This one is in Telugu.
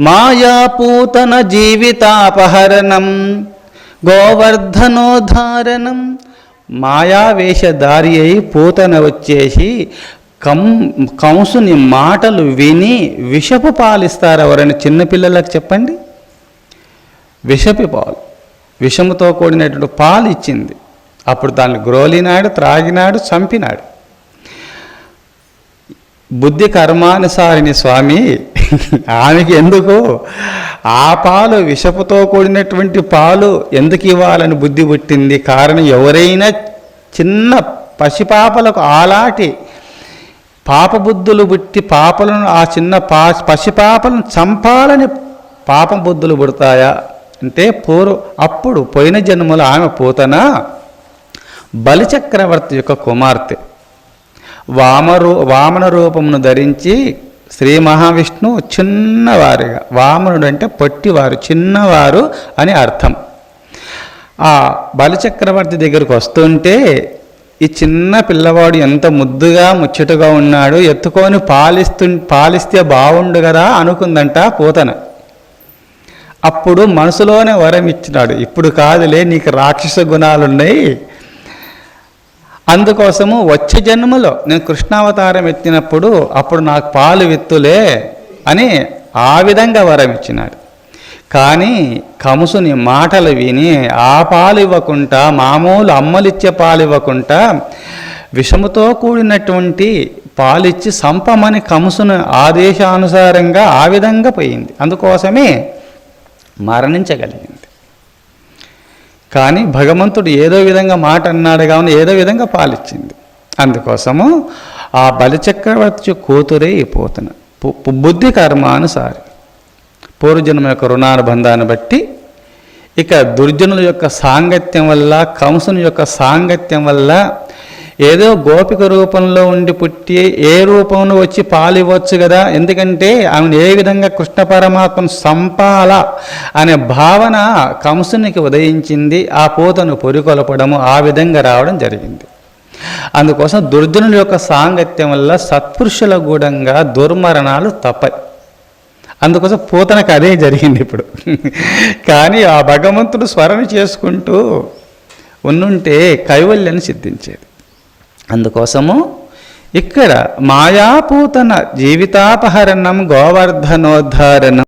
మాయాపూతన జీవితాపహరణం గోవర్ధనోద్ధారణం. మాయావేషధారి అయి పూతన వచ్చేసి కంసుని మాటలు విని విషపు పాలిస్తారు. ఎవరైనా చిన్నపిల్లలకు చెప్పండి. విషపు పాలు, విషముతో కూడినటువంటి పాలు ఇచ్చింది. అప్పుడు దాన్ని గ్రోలినాడు, త్రాగినాడు, చంపినాడు. బుద్ధి కర్మానుసారిని స్వామి ఆమెకి ఎందుకు ఆ పాలు, విషపుతో కూడినటువంటి పాలు ఎందుకు ఇవ్వాలని బుద్ధి పుట్టింది? కారణం, ఎవరైనా చిన్న పసిపాపలకు ఆలాటి పాపబుద్ధులు పుట్టి పాపలను, ఆ చిన్న పసిపాపలను చంపాలని పాపం బుద్ధులు పుడతాయా అంటే అప్పుడు పోయిన జన్మలో ఆమె పూతన బలిచక్రవర్తి యొక్క కుమార్తె. వామన రూపమును ధరించి శ్రీ మహావిష్ణువు చిన్నవారుగా, వామనుడు అంటే పొట్టివారు, చిన్నవారు అని అర్థం. ఆ బలిచక్రవర్తి దగ్గరకు వస్తుంటే ఈ చిన్న పిల్లవాడు ఎంత ముద్దుగా ముచ్చటగా ఉన్నాడు, ఎత్తుకొని పాలిస్తే బాగుండు కదా అనుకుందంట పూతన. అప్పుడు మనసులోనే వరం ఇచ్చినాడు, ఇప్పుడు కాదులే, నీకు రాక్షస గుణాలున్నాయి, అందుకోసము వచ్చే జన్మలో నేను కృష్ణావతారం ఎత్తినప్పుడు అప్పుడు నాకు పాలు విత్తులే అని ఆ విధంగా వరం ఇచ్చినాడు. కానీ కంసుని మాటలు విని ఆ పాలు ఇవ్వకుండా, మామూలు అమ్మలిచ్చే పాలు ఇవ్వకుండా విషముతో కూడినటువంటి పాలిచ్చి సంపమని కంసుని ఆదేశానుసారంగా ఆ విధంగా పోయింది. అందుకోసమే మరణించగలిగింది. కానీ భగవంతుడు ఏదో విధంగా మాట అన్నాడు కావున ఏదో విధంగా పాలిచ్చింది. అందుకోసము ఆ బలిచక్రవర్తి కూతురే పోతున్న బుద్ధి కర్మానుసారి పూర్వజన్మ యొక్క రుణానుబంధాన్ని బట్టి ఇక దుర్జనుల యొక్క సాంగత్యం వల్ల, కంసుని యొక్క సాంగత్యం వల్ల ఏదో గోపిక రూపంలో ఉండి పుట్టి ఏ రూపంలో వచ్చి పాలు ఇవ్వచ్చు కదా, ఎందుకంటే ఆమెను ఏ విధంగా కృష్ణ పరమాత్మను సంపాల అనే భావన కంసునికి ఉదయించింది. ఆ పూతను పొరికొలపడము ఆ విధంగా రావడం జరిగింది. అందుకోసం దుర్జనుల యొక్క సాంగత్యం వల్ల సత్పురుషుల గూఢంగా దుర్మరణాలు తప్పాయి. అందుకోసం పూతనకు అదే జరిగింది ఇప్పుడు. కానీ ఆ భగవంతుడు స్మరణ చేసుకుంటూ ఉన్నుంటే కైవల్యాన్ని సిద్ధించేది. అందుకోసము ఇక్కడ మాయాపూతన జీవితాపహరణం గోవర్ధనోద్ధారణం